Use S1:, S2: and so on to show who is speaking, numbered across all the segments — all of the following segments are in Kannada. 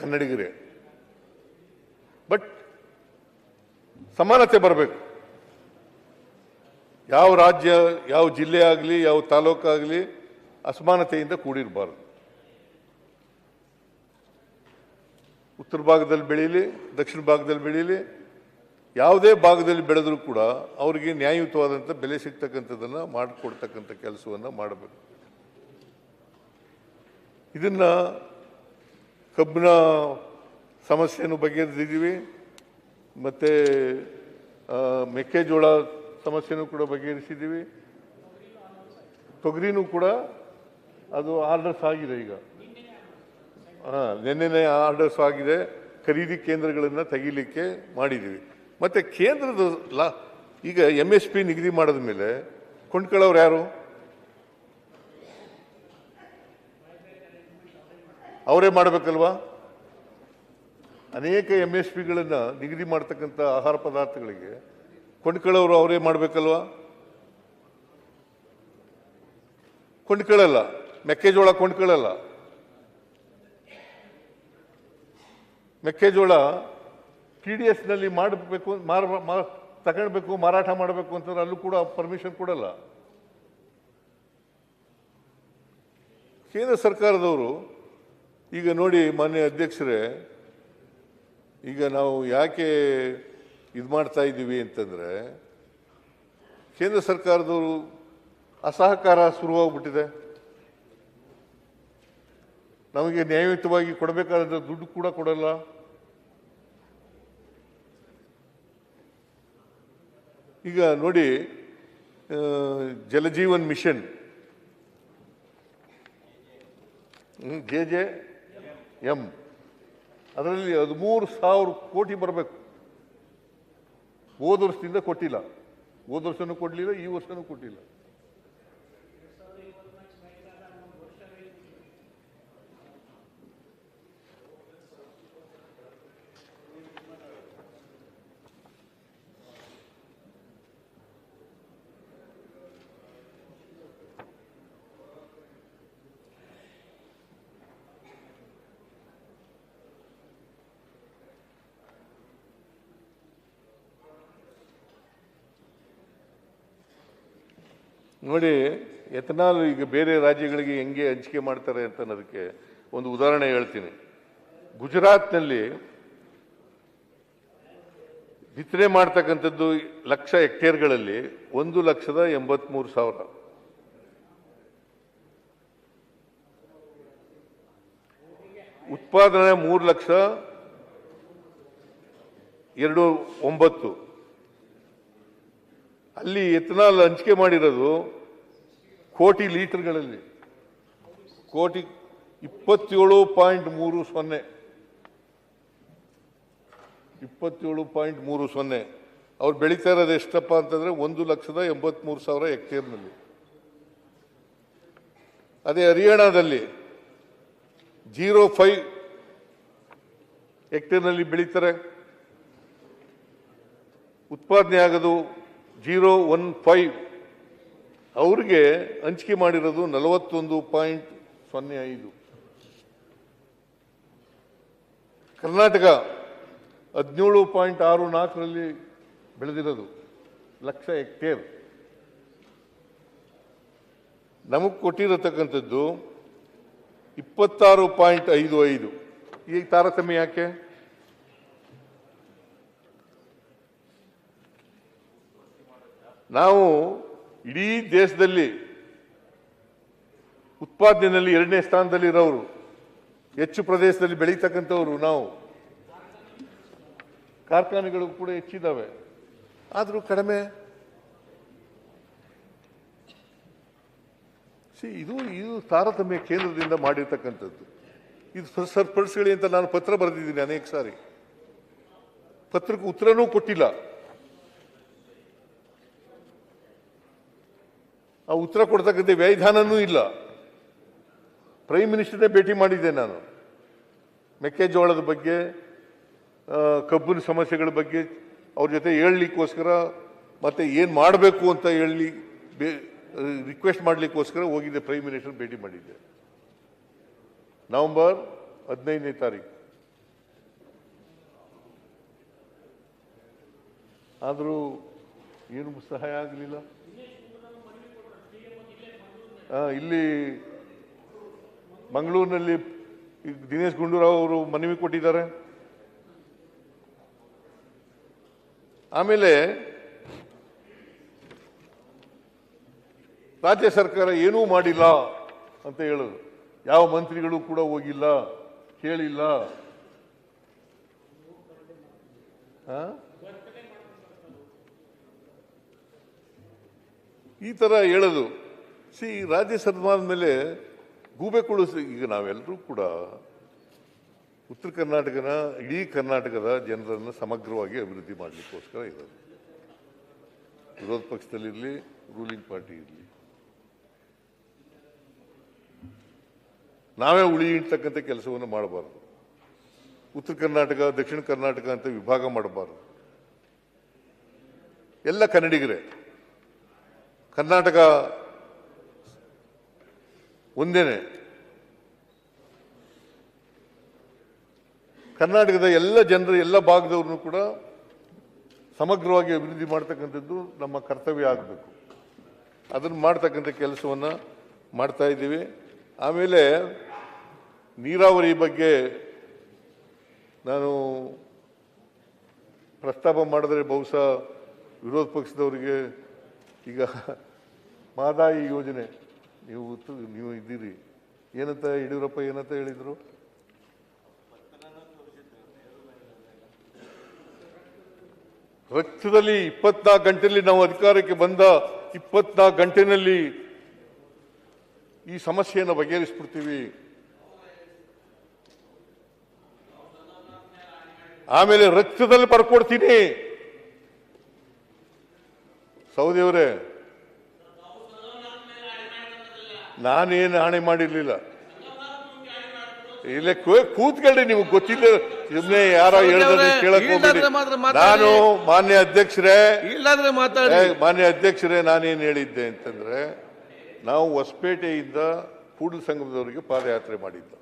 S1: ಕನ್ನಡಿಗರೇ. ಬಟ್ ಸಮಾನತೆ ಬರಬೇಕು. ಯಾವ ರಾಜ್ಯ, ಯಾವ ಜಿಲ್ಲೆ ಆಗಲಿ, ಯಾವ ತಾಲೂಕಾಗಲಿ ಅಸಮಾನತೆಯಿಂದ ಕೂಡಿರಬಾರ್ದು. ಉತ್ತರ ಭಾಗದಲ್ಲಿ ಬೆಳೀಲಿ, ದಕ್ಷಿಣ ಭಾಗದಲ್ಲಿ ಬೆಳೀಲಿ, ಯಾವುದೇ ಭಾಗದಲ್ಲಿ ಬೆಳೆದರೂ ಕೂಡ ಅವರಿಗೆ ನ್ಯಾಯಯುತವಾದಂಥ ಬೆಲೆ ಸಿಗ್ತಕ್ಕಂಥದ್ದನ್ನು ಮಾಡಿಕೊಡ್ತಕ್ಕಂಥ ಕೆಲಸವನ್ನು ಮಾಡಬೇಕು. ಇದನ್ನು ಕಬ್ಬಿನ ಸಮಸ್ಯೆಯನ್ನು ಬಗೆಹರಿಸಿದ್ದೀವಿ, ಮತ್ತು ಮೆಕ್ಕೆಜೋಳ ಸಮಸ್ಯೆನೂ ಕೂಡ ಬಗೆಹರಿಸಿದ್ದೀವಿ. ತೊಗರಿನೂ ಕೂಡ ಅದು ಆರ್ಡರ್ಸ್ ಆಗಿದೆ. ಈಗ ನಿನ್ನೆನೇ ಆರ್ಡರ್ಸ್ ಆಗಿದೆ. ಖರೀದಿ ಕೇಂದ್ರಗಳನ್ನು ತೆಗಿಲಿಕ್ಕೆ ಮಾಡಿದ್ದೀವಿ. ಮತ್ತು ಕೇಂದ್ರದ ಈಗ MSP ನಿಗದಿ ಮಾಡಿದ ಮೇಲೆ ಕೊಂಡ್ಕೊಳ್ಳೋರು ಯಾರು? ಅವರೇ ಮಾಡಬೇಕಲ್ವಾ? ಅನೇಕ MSPಗಳನ್ನು ನಿಗದಿ ಮಾಡ್ತಕ್ಕಂಥ ಆಹಾರ ಪದಾರ್ಥಗಳಿಗೆ ಕೊಂಡ್ಕೊಳ್ಳೋರು ಅವರೇ ಮಾಡಬೇಕಲ್ವಾ? ಕೊಂಡ್ಕೊಳ್ಳಲ್ಲ, ಮೆಕ್ಕೆಜೋಳ ಕೊಂಡ್ಕೊಳ್ಳಲ್ಲ. ಮೆಕ್ಕೆಜೋಳ TDSನಲ್ಲಿ ಮಾಡಬೇಕು, ತಗೊಳ್ಬೇಕು, ಮಾರಾಟ ಮಾಡಬೇಕು ಅಂತಂದ್ರೆ ಅಲ್ಲೂ ಕೂಡ ಪರ್ಮಿಷನ್ ಕೊಡಲ್ಲ. ಕೇಂದ್ರ ಸರ್ಕಾರದವರು ಈಗ ನೋಡಿ, ಮಾನ್ಯ ಅಧ್ಯಕ್ಷರೇ, ಈಗ ನಾವು ಯಾಕೆ ಇದು ಮಾಡ್ತಾ ಇದ್ದೀವಿ ಅಂತಂದರೆ, ಕೇಂದ್ರ ಸರ್ಕಾರದವರು ಅಸಹಕಾರ ಶುರುವಾಗ್ಬಿಟ್ಟಿದೆ. ನಮಗೆ ನ್ಯಾಯಯುತವಾಗಿ ಕೊಡಬೇಕಾದ ದುಡ್ಡು ಕೂಡ ಕೊಡಲ್ಲ. ಈಗ ನೋಡಿ, ಜಲಜೀವನ್ ಮಿಷನ್ JJM ಅದರಲ್ಲಿ 13,000 ಕೋಟಿ ಬರಬೇಕು. ಹೋದ ವರ್ಷದಿಂದ ಕೊಟ್ಟಿಲ್ಲ, ಹೋದ ವರ್ಷನೂ ಕೊಡಲಿಲ್ಲ, ಈ ವರ್ಷನೂ ಕೊಟ್ಟಿಲ್ಲ. ನೋಡಿ, ಎಥನಾಲ್ ಈಗ ಬೇರೆ ರಾಜ್ಯಗಳಿಗೆ ಹೆಂಗೆ ಹಂಚಿಕೆ ಮಾಡ್ತಾರೆ ಅಂತ ಅನ್ನೋದಕ್ಕೆ ಒಂದು ಉದಾಹರಣೆ ಹೇಳ್ತೀನಿ. ಗುಜರಾತ್ನಲ್ಲಿ ಬಿತ್ತನೆ ಮಾಡ್ತಕ್ಕಂಥದ್ದು 1,00,000 ಹೆಕ್ಟೇರ್ಗಳಲ್ಲಿ 1,83,000. ಉತ್ಪಾದನೆ 3,29,000. ಅಲ್ಲಿ ಎಥನಾಲ್ ಹಂಚಿಕೆ ಮಾಡಿರೋದು ಕೋಟಿ ಲೀಟರ್ಗಳಲ್ಲಿ, ಕೋಟಿ 27.30. 27.30. ಅವ್ರು ಬೆಳೀತಾ ಇರೋದು ಎಷ್ಟಪ್ಪ ಅಂತಂದ್ರೆ 1,83,000 ಹೆಕ್ಟೇರ್ನಲ್ಲಿ. ಅದೇ ಹರಿಯಾಣದಲ್ಲಿ 0.5 ಹೆಕ್ಟೇರ್ನಲ್ಲಿ ಬೆಳೀತಾರೆ. ಉತ್ಪಾದನೆ ಆಗೋದು 0.15. ಅವ್ರಿಗೆ ಹಂಚಿಕೆ ಮಾಡಿರೋದು 41.05. ಕರ್ನಾಟಕ 17.64ರಲ್ಲಿ ಬೆಳೆದಿರೋದು 1,00,000 ಹೆಕ್ಟೇರ್. ನಮಗೆ ಕೊಟ್ಟಿರತಕ್ಕಂಥದ್ದು 26.55. ಈಗ ತಾರತಮ್ಯ ಯಾಕೆ? ನಾವು ಇಡೀ ದೇಶದಲ್ಲಿ ಉತ್ಪಾದನೆಯಲ್ಲಿ 2ನೇ ಸ್ಥಾನದಲ್ಲಿರೋರು, ಹೆಚ್ಚು ಪ್ರದೇಶದಲ್ಲಿ ಬೆಳೀತಕ್ಕಂಥವ್ರು ನಾವು. ಕಾರ್ಖಾನೆಗಳು ಕೂಡ ಹೆಚ್ಚಿದ್ದಾವೆ, ಆದರೂ ಕಡಿಮೆ. ಇದು ತಾರತಮ್ಯ ಕೇಂದ್ರದಿಂದ ಮಾಡಿರ್ತಕ್ಕಂಥದ್ದು. ಇದು ಸರಿಪಡಿಸ್ಕೊಳ್ಳಿ ಅಂತ ನಾನು ಪತ್ರ ಬರೆದಿದ್ದೀನಿ ಅನೇಕ ಸಾರಿ. ಪತ್ರಕ್ಕೆ ಉತ್ತರನೂ ಕೊಟ್ಟಿಲ್ಲ. ಆ ಉತ್ತರ ಕೊಡ್ತಕ್ಕಂಥ ವ್ಯಾಧಾನನೂ ಇಲ್ಲ. ಪ್ರೈಮ್ ಮಿನಿಸ್ಟರ್ನೇ ಭೇಟಿ ಮಾಡಿದ್ದೆ ನಾನು. ಮೆಕ್ಕೆಜೋಳದ ಬಗ್ಗೆ, ಕಬ್ಬಿನ ಸಮಸ್ಯೆಗಳ ಬಗ್ಗೆ ಅವ್ರ ಜೊತೆ ಹೇಳಲಿಕ್ಕೋಸ್ಕರ, ಮತ್ತೆ ಏನು ಮಾಡಬೇಕು ಅಂತ ಹೇಳಿ ರಿಕ್ವೆಸ್ಟ್ ಮಾಡಲಿಕ್ಕೋಸ್ಕರ ಹೋಗಿದ್ದೆ. ಪ್ರೈಮ್ ಮಿನಿಸ್ಟರ್ ಭೇಟಿ ಮಾಡಿದ್ದೆ ನವೆಂಬರ್ 15ನೇ ತಾರೀಕು. ಆದರೂ ಏನು ಸಹಾಯ ಆಗಲಿಲ್ಲ. ಇಲ್ಲಿ ಮಂಗಳೂರಿನಲ್ಲಿ ದಿನೇಶ್ ಗುಂಡೂರಾವ್ ಅವರು ಮನವಿ ಕೊಟ್ಟಿದ್ದಾರೆ. ಆಮೇಲೆ ರಾಜ್ಯ ಸರ್ಕಾರ ಏನೂ ಮಾಡಿಲ್ಲ ಅಂತ ಹೇಳೋದು. ಯಾವ ಮಂತ್ರಿಗಳು ಕೂಡ ಹೋಗಿಲ್ಲ, ಕೇಳಿಲ್ಲ. ಈ ತರ ಹೇಳೋದು. ರಾಜ್ಯ ಸರ್ಕಾರದ ಮೇಲೆ ಗೂಬೆ ಕುಳಿಸಿ. ಈಗ ನಾವೆಲ್ಲರೂ ಕೂಡ ಉತ್ತರ ಕರ್ನಾಟಕನ, ಇಡೀ ಕರ್ನಾಟಕದ ಜನರನ್ನು ಸಮಗ್ರವಾಗಿ ಅಭಿವೃದ್ಧಿ ಮಾಡಲಿಕ್ಕೋಸ್ಕರ ಇರೋದು. ವಿರೋಧ ಪಕ್ಷದಲ್ಲಿರಲಿ, ರೂಲಿಂಗ್ ಪಾರ್ಟಿ ಇರಲಿ, ನಾವೇ ಉಳಿ ಇಡ್ತಕ್ಕಂಥ ಕೆಲಸವನ್ನು ಮಾಡಬಾರ್ದು. ಉತ್ತರ ಕರ್ನಾಟಕ, ದಕ್ಷಿಣ ಕರ್ನಾಟಕ ಅಂತ ವಿಭಾಗ ಮಾಡಬಾರ್ದು. ಎಲ್ಲ ಕನ್ನಡಿಗರೇ. ಕರ್ನಾಟಕ ಒಂದೇನೆ. ಕರ್ನಾಟಕದ ಎಲ್ಲ ಜನರು, ಎಲ್ಲ ಭಾಗದವ್ರನ್ನು ಕೂಡ ಸಮಗ್ರವಾಗಿ ಅಭಿವೃದ್ಧಿ ಮಾಡ್ತಕ್ಕಂಥದ್ದು ನಮ್ಮ ಕರ್ತವ್ಯ ಆಗಬೇಕು. ಅದನ್ನು ಮಾಡ್ತಕ್ಕಂಥ ಕೆಲಸವನ್ನು ಮಾಡ್ತಾ ಇದ್ದೀವಿ. ಆಮೇಲೆ ನೀರಾವರಿ ಬಗ್ಗೆ ನಾನು ಪ್ರಸ್ತಾಪ ಮಾಡಿದ್ರೆ ಬಹುಶಃ ವಿರೋಧ ಪಕ್ಷದವರಿಗೆ ಈಗ ಮಹದಾಯಿ ಯೋಜನೆ ನೀವು ಇದ್ದೀರಿ. ಏನಂತ ಯಡಿಯೂರಪ್ಪ ಏನಂತ ಹೇಳಿದರು? ರಕ್ತದಲ್ಲಿ 24 ಗಂಟೆಯಲ್ಲಿ ನಾವು ಅಧಿಕಾರಕ್ಕೆ ಬಂದ 24 ಗಂಟೆನಲ್ಲಿ ಈ ಸಮಸ್ಯೆಯನ್ನು ಬಗೆಹರಿಸ್ಬಿಡ್ತೀವಿ. ಆಮೇಲೆ ರಕ್ತದಲ್ಲಿ ಬರ್ಕೊಡ್ತೀನಿ. ಸೌದಿಯವರೇ, ನಾನೇನು ಹಾಣೆ ಮಾಡಿರ್ಲಿಲ್ಲ. ಇಲ್ಲೇ ಕೂತ್ಕೊಳ್ಳಿ, ನಿಮ್ಗೆ ಗೊತ್ತಿಲ್ಲ. ಸುಮ್ಮನೆ ಯಾರೋ ಹೇಳಿದ್ರೆ ಕೇಳಕ್ ಹೋಗ್ಬೇಡಿ. ನಾನು ಮಾನ್ಯ ಅಧ್ಯಕ್ಷರೇ ನಾನೇನು ಹೇಳಿದ್ದೆ ಅಂತಂದ್ರೆ, ನಾವು ಹೊಸಪೇಟೆಯಿಂದ ಕೂಡಲ ಸಂಗಮದವರೆಗೆ ಪಾದಯಾತ್ರೆ ಮಾಡಿದ್ದ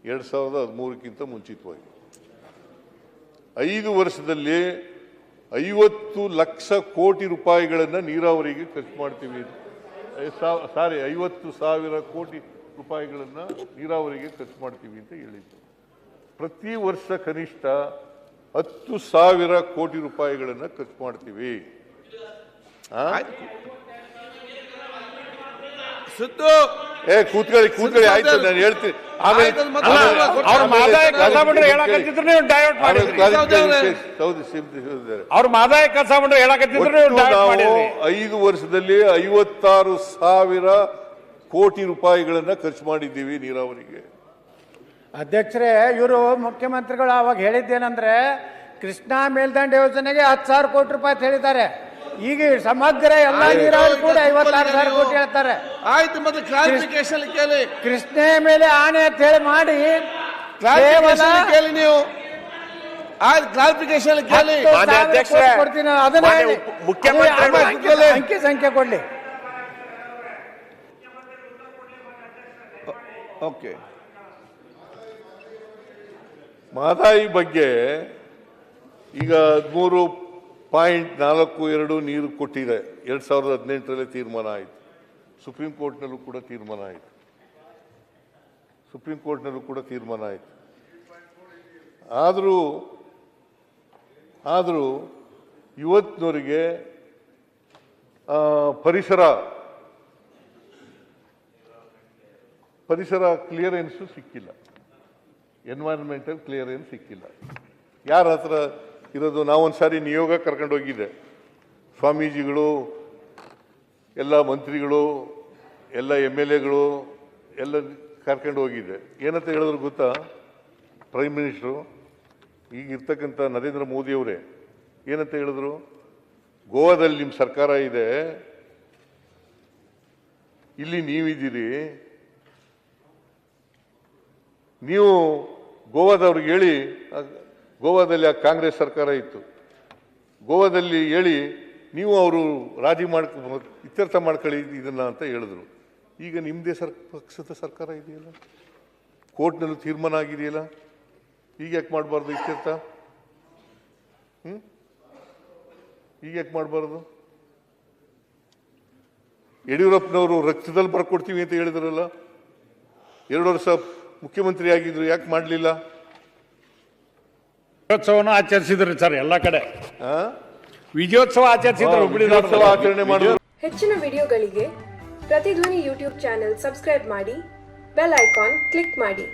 S1: 2013ಕ್ಕಿಂತ ಮುಂಚಿತವಾಗಿ. 5 ವರ್ಷದಲ್ಲಿ 50 ಲಕ್ಷ ಕೋಟಿ ರೂಪಾಯಿಗಳನ್ನು ನೀರಾವರಿಗೆ ಖರ್ಚು ಮಾಡ್ತೀವಿ. 50,000 ಕೋಟಿ ರೂಪಾಯಿಗಳನ್ನು ನೀರಾವರಿಗೆ ಖರ್ಚು ಮಾಡ್ತೀವಿ ಅಂತ ಹೇಳಿದ್ದು. ಪ್ರತಿ ವರ್ಷ ಕನಿಷ್ಠ 10,000 ಕೋಟಿ ರೂಪಾಯಿಗಳನ್ನು ಖರ್ಚು ಮಾಡ್ತೀವಿ. ಕೂತ್ಕೊಳ್ಳಿ ಆಯ್ತು, ನಾನು ಹೇಳ್ತೀನಿ.
S2: ಅವ್ರ ಮಾದಾಯ ಕೆಲಸ ಮಾಡ್ರೆ ಹೇಳಕತ್ತಿದ್ರು.
S1: 5 ವರ್ಷದಲ್ಲಿ 56,000 ಕೋಟಿ ರೂಪಾಯಿಗಳನ್ನ ಖರ್ಚು ಮಾಡಿದ್ದೀವಿ ನೀರಾವರಿಗೆ.
S3: ಅಧ್ಯಕ್ಷರೇ, ಇವರು ಮುಖ್ಯಮಂತ್ರಿಗಳು ಅವಾಗ ಹೇಳಿದ್ದೇನೆಂದ್ರೆ ಕೃಷ್ಣಾ ಮೇಲ್ದಂಡೆ ಯೋಜನೆಗೆ 10,000 ಕೋಟಿ ರೂಪಾಯಿ ಅಂತ ಹೇಳಿದ್ದಾರೆ. ಈಗ ಸಮಗ್ರ ಎಲ್ಲ ನೀರಾವರಿ ಕೂಡ 56,000 ಕೋಟಿ ಹೇಳ್ತಾರೆ.
S2: ಆಯ್ತು, ಮತ್ತೆ ಕ್ಲಾರಿಫಿಕೇಶನ್ ಕೇಳಿ.
S3: ಕೃಷ್ಣೆ ಮೇಲೆ ಆಣೆ ಅಂತ ಹೇಳಿ ಮಾಡಿ
S2: ಕೇಳಿ ನೀವು. ಆಯ್ತು, ಕ್ಲಾರಿಫಿಕೇಶನ್ ಕೇಳಿ.
S3: ಕೊಡ್ತೀನಿ, ಅದನ್ನ ಮುಖ್ಯಮಂತ್ರಿ ಅಂಕಿ ಸಂಖ್ಯೆ ಕೊಡ್ಲಿ.
S2: ಓಕೆ.
S1: ಮಹದಾಯಿ ಬಗ್ಗೆ ಈಗ 13.42 ನೀರು ಕೊಟ್ಟಿದೆ. 2018ರಲ್ಲಿ ತೀರ್ಮಾನ ಆಯಿತು. ಸುಪ್ರೀಂ ಕೋರ್ಟ್ನಲ್ಲೂ ಕೂಡ ತೀರ್ಮಾನ ಆಯಿತು. ಆದರೂ ಇವತ್ತಿನವರೆಗೆ ಪರಿಸರ ಕ್ಲಿಯರೆನ್ಸು ಸಿಕ್ಕಿಲ್ಲ. ಎನ್ವೈರನ್ಮೆಂಟಲ್ ಕ್ಲಿಯರೆನ್ಸ್ ಸಿಕ್ಕಿಲ್ಲ. ಯಾರ ಹತ್ರ ಇರೋದು? ನಾವೊಂದ್ಸಾರಿ ನಿಯೋಗ ಕರ್ಕೊಂಡು ಹೋಗಿದ್ದೆ. ಸ್ವಾಮೀಜಿಗಳು, ಎಲ್ಲ ಮಂತ್ರಿಗಳು, ಎಲ್ಲ MLAಗಳು ಎಲ್ಲ ಕರ್ಕೊಂಡು ಹೋಗಿದ್ದೆ. ಏನಂತ ಹೇಳಿದ್ರು ಗೊತ್ತಾ? ಪ್ರೈಮ್ ಮಿನಿಸ್ಟ್ರು, ಈಗಿರ್ತಕ್ಕಂಥ ನರೇಂದ್ರ ಮೋದಿಯವರೇ ಏನಂತ ಹೇಳಿದ್ರು? ಗೋವಾದಲ್ಲಿ ನಿಮ್ಮ ಸರ್ಕಾರ ಇದೆ, ಇಲ್ಲಿ ನೀವಿದ್ದೀರಿ, ನೀವು ಗೋವಾದವ್ರಿಗೆ ಹೇಳಿ, ಗೋವಾದಲ್ಲಿ ಕಾಂಗ್ರೆಸ್ ಸರ್ಕಾರ ಇತ್ತು, ಗೋವಾದಲ್ಲಿ ಹೇಳಿ ನೀವು ಅವರು ರಾಜಿ ಇತ್ಯರ್ಥ ಮಾಡ್ಕೊಳ್ಳಿ ಇದನ್ನ ಅಂತ ಹೇಳಿದ್ರು. ಈಗ ನಿಮ್ಮದೇ ಪಕ್ಷದ ಸರ್ಕಾರ ಇದೆಯಲ್ಲ, ಕೋರ್ಟ್ನಲ್ಲೂ ತೀರ್ಮಾನ ಆಗಿದೆಯಲ್ಲ, ಈಗ ಯಾಕೆ ಮಾಡಬಾರ್ದು ಇತ್ಯರ್ಥ? ಈಗ ಯಾಕೆ ಮಾಡಬಾರ್ದು? ಯಡಿಯೂರಪ್ಪನವರು ರಕ್ತದಲ್ಲಿ ಬರ್ಕೊಡ್ತೀವಿ ಅಂತ ಹೇಳಿದ್ರಲ್ಲ, 2 ವರ್ಷ ಮುಖ್ಯಮಂತ್ರಿ ಆಗಿದ್ರು, ಯಾಕೆ ಮಾಡಲಿಲ್ಲ?
S4: ವಿಜಯೋತ್ಸವನ ಆಚರಿಸಿದ್ರು ಸರ್ ಎಲ್ಲ ಕಡೆ. ವಿಜಯೋತ್ಸವ ಆಚರಿಸಿದ್ರು
S1: ವಿಜಯೋತ್ಸವ ಆಚರಣೆ ಮಾಡಿದ್ರು.
S5: ಹೆಚ್ಚಿನ ವಿಡಿಯೋಗಳಿಗೆ ಪ್ರತಿಧ್ವನಿ ಯೂಟ್ಯೂಬ್ ಚಾನೆಲ್ ಸಬ್ಸ್ಕ್ರೈಬ್ ಮಾಡಿ, ಬೆಲ್ ಐಕಾನ್ ಕ್ಲಿಕ್ ಮಾಡಿ.